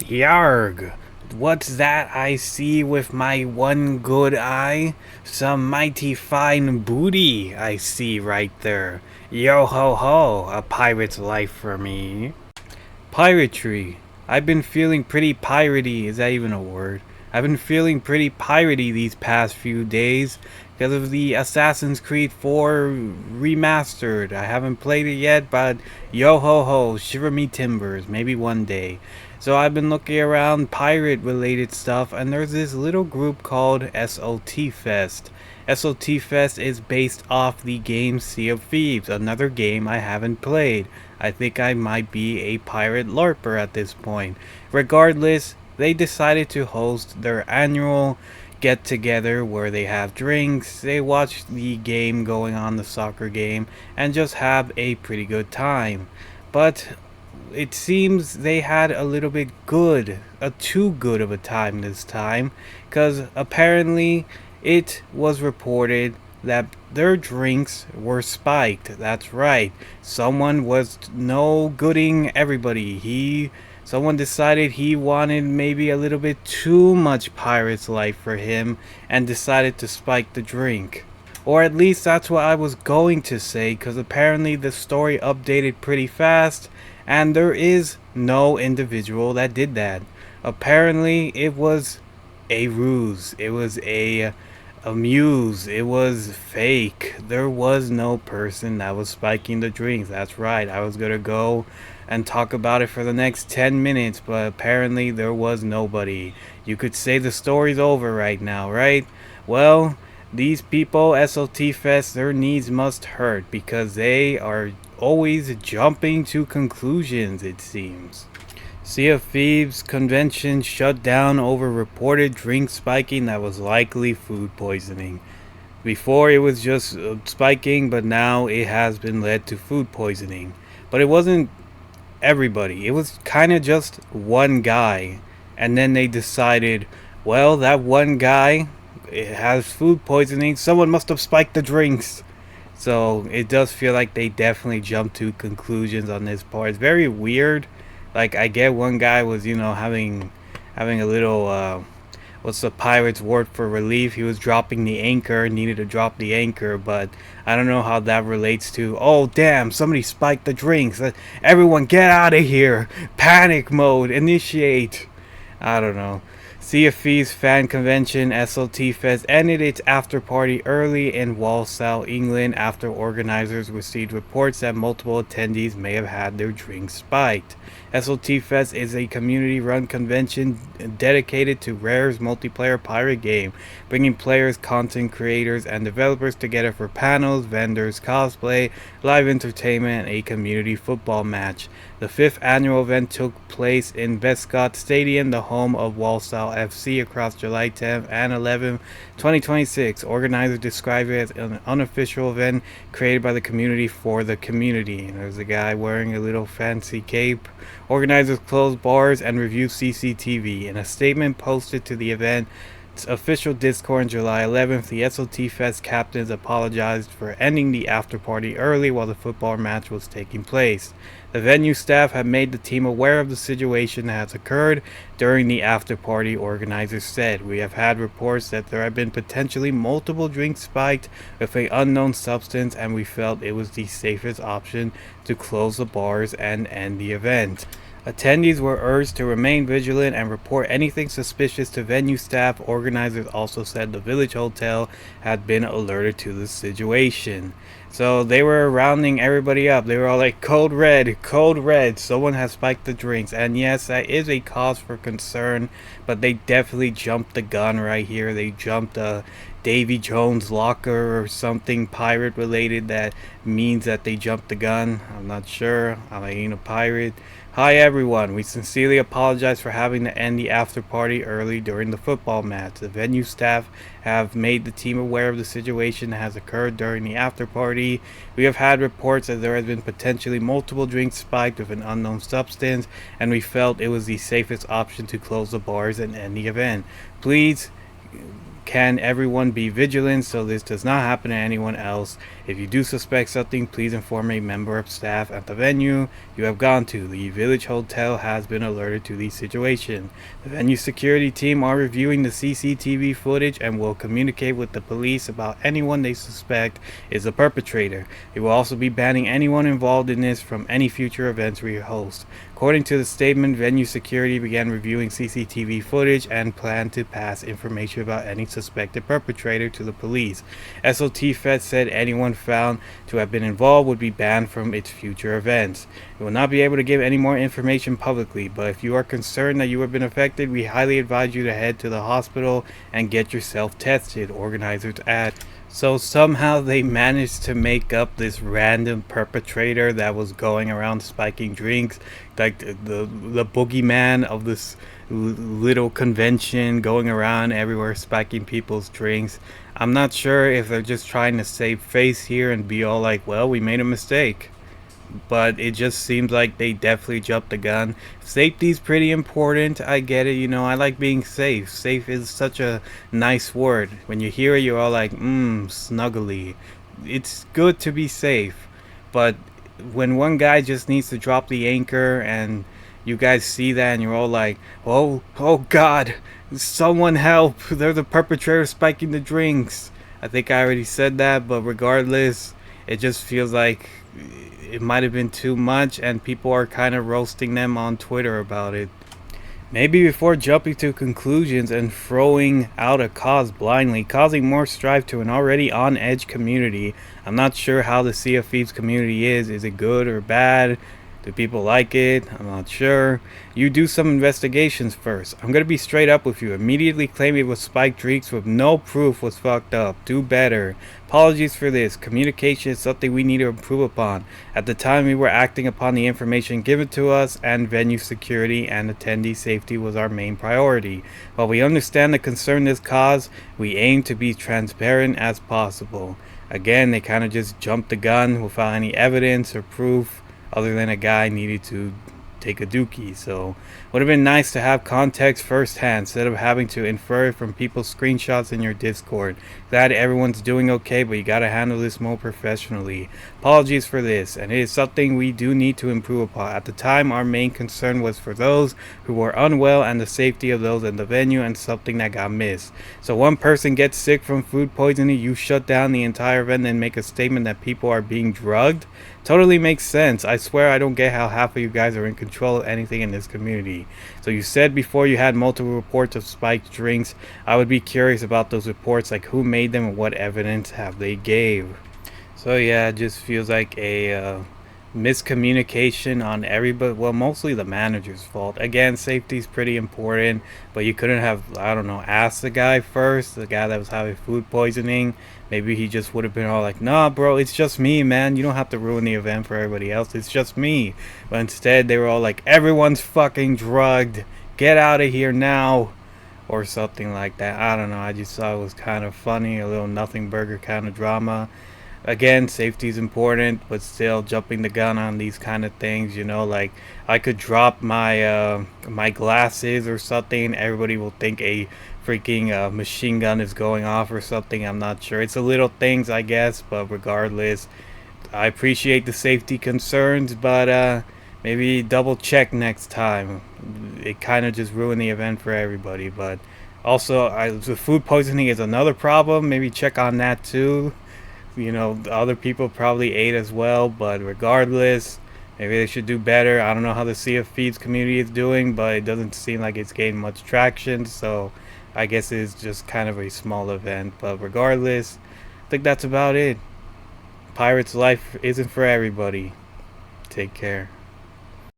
Yarg, what's that I see with my one good eye? Some mighty fine booty I see right there. Yo ho ho, a pirate's life for me. Piratry. I've been feeling pretty piratey. Is that even a word? I've been feeling pretty piratey these past few days because of the Assassin's Creed 4 remastered. I haven't played it yet, but yo ho ho, shiver me timbers, maybe one day. So I've been looking around pirate related stuff, and there's this little group called SOT Fest. SOT Fest is based off the game Sea of Thieves, another game I haven't played. I think I might be a pirate LARPer at this point. Regardless, they decided to host their annual get together where they have drinks, they watch the game going on, the soccer game, and just have a pretty good time. But it seems they had a little bit too good of a time this time, because apparently it was reported that their drinks were spiked. That's right. Someone was no gooding everybody. Someone decided he wanted maybe a little bit too much pirate's life for him and decided to spike the drink. Or at least that's what I was going to say, because apparently the story updated pretty fast, and there is no individual that did that. Apparently, it was a ruse. It was a muse. It was fake. There was no person that was spiking the drinks. That's right. I was gonna go and talk about it for the next 10 minutes, but apparently there was nobody. You could say the story's over right now, right? Well, these people, SOT Fest, their needs must hurt because they are always jumping to conclusions, it seems. Sea of Thieves convention shut down over reported drink spiking that was likely food poisoning. Before it was just spiking, but now it has been led to food poisoning. But it wasn't everybody, it was kind of just one guy. And then they decided, well, that one guy it has food poisoning, someone must have spiked the drinks. So it does feel like they definitely jumped to conclusions on this part. It's very weird. Like I get one guy was having a little what's the pirate's word for relief? He was dropping the anchor, needed to drop the anchor, but I don't know how that relates to. Oh damn! Somebody spiked the drinks. Everyone get out of here! Panic mode. Initiate. I don't know. Sea of Thieves fan convention SLT Fest ended its after party early in Walsall, England, after organizers received reports that multiple attendees may have had their drinks spiked. SLT Fest is a community-run convention dedicated to Rare's multiplayer pirate game, bringing players, content creators, and developers together for panels, vendors, cosplay, live entertainment, and a community football match. The fifth annual event took place in Bescott Stadium, the home of Walsall FC, across July 10th and 11th, 2026. Organizers describe it as an unofficial event created by the community for the community. And there's a guy wearing a little fancy cape. Organizers closed bars and reviewed CCTV. In a statement posted to the event, official Discord on July 11th, the SOT Fest captains apologized for ending the after party early while the football match was taking place. The venue staff have made the team aware of the situation that has occurred during the after party, organizers said. We have had reports that there have been potentially multiple drinks spiked with an unknown substance, and we felt it was the safest option to close the bars and end the event. Attendees were urged to remain vigilant and report anything suspicious to venue staff. Organizers also said the Village Hotel had been alerted to the situation. So they were rounding everybody up. They were all like, code red, someone has spiked the drinks. And yes, that is a cause for concern, but they definitely jumped the gun right here. They jumped Davy Jones' locker or something pirate related that means that they jumped the gun. I'm not sure. I ain't a pirate. Hi everyone, we sincerely apologize for having to end the after party early during the football match. The venue staff have made the team aware of the situation that has occurred during the after party. We have had reports that there has been potentially multiple drinks spiked with an unknown substance, and we felt it was the safest option to close the bars and end the event. Please can everyone be vigilant so this does not happen to anyone else? If you do suspect something, please inform a member of staff at the venue you have gone to. The Village Hotel has been alerted to the situation. The venue security team are reviewing the CCTV footage and will communicate with the police about anyone they suspect is the perpetrator. They will also be banning anyone involved in this from any future events we host. According to the statement, venue security began reviewing CCTV footage and planned to pass information about any suspected perpetrator to the police. SOT Fed said anyone found to have been involved would be banned from its future events. We will not be able to give any more information publicly, but if you are concerned that you have been affected, we highly advise you to head to the hospital and get yourself tested, organizers add. So somehow they managed to make up this random perpetrator that was going around spiking drinks, like the boogeyman of this little convention, going around everywhere spiking people's drinks. I'm not sure if they're just trying to save face here and be all like, well, we made a mistake. But it just seems like they definitely jumped the gun. Safety's pretty important. I get it. I like being safe. Safe is such a nice word. When you hear it, you're all like, snuggly. It's good to be safe. But when one guy just needs to drop the anchor and you guys see that and you're all like, oh God, someone help. They're the perpetrator spiking the drinks. I think I already said that, but regardless, it just feels like it might have been too much and people are kind of roasting them on Twitter about it. Maybe before jumping to conclusions and throwing out a cause blindly, causing more strife to an already on edge community. I'm not sure how the Sea of Thieves community is. Is it good or bad? Do people like it? I'm not sure. You do some investigations first. I'm gonna be straight up with you. Immediately claim it was spiked drinks with no proof was fucked up. Do better. Apologies for this. Communication is something we need to improve upon. At the time we were acting upon the information given to us, and venue security and attendee safety was our main priority. While we understand the concern this caused, we aim to be transparent as possible. Again, they kind of just jumped the gun without any evidence or proof other than a guy needed to take a dookie. So would have been nice to have context firsthand instead of having to infer it from people's screenshots in your Discord. Glad everyone's doing okay, but you gotta handle this more professionally. Apologies for this, and it is something we do need to improve upon. At the time, our main concern was for those who were unwell and the safety of those in the venue, and something that got missed. So one person gets sick from food poisoning, you shut down the entire event and make a statement that people are being drugged? Totally makes sense. I swear I don't get how half of you guys are in control of anything in this community. So you said before you had multiple reports of spiked drinks. I would be curious about those reports, like who made them and what evidence have they gave. So yeah, it just feels like a miscommunication on everybody. Well, mostly the manager's fault. Again, safety's pretty important, but you couldn't have, I don't know, asked the guy first, the guy that was having food poisoning. Maybe he just would have been all like, nah bro, it's just me, man, you don't have to ruin the event for everybody else, it's just me. But instead they were all like, everyone's fucking drugged, get out of here now, or something like that. I don't know, I just thought it was kind of funny, a little nothing burger kind of drama. Again, safety is important, but still jumping the gun on these kind of things, like I could drop my my glasses or something, everybody will think a freaking machine gun is going off or something. I'm not sure. It's the little things, I guess, but regardless, I appreciate the safety concerns, but maybe double check next time. It kind of just ruined the event for everybody. But also, the food poisoning is another problem. Maybe check on that too. The other people probably ate as well, but regardless, maybe they should do better. I don't know how the Sea of Thieves community is doing, but it doesn't seem like it's gained much traction, so I guess it's just kind of a small event. But regardless, I think that's about it. Pirate's life isn't for everybody. Take care.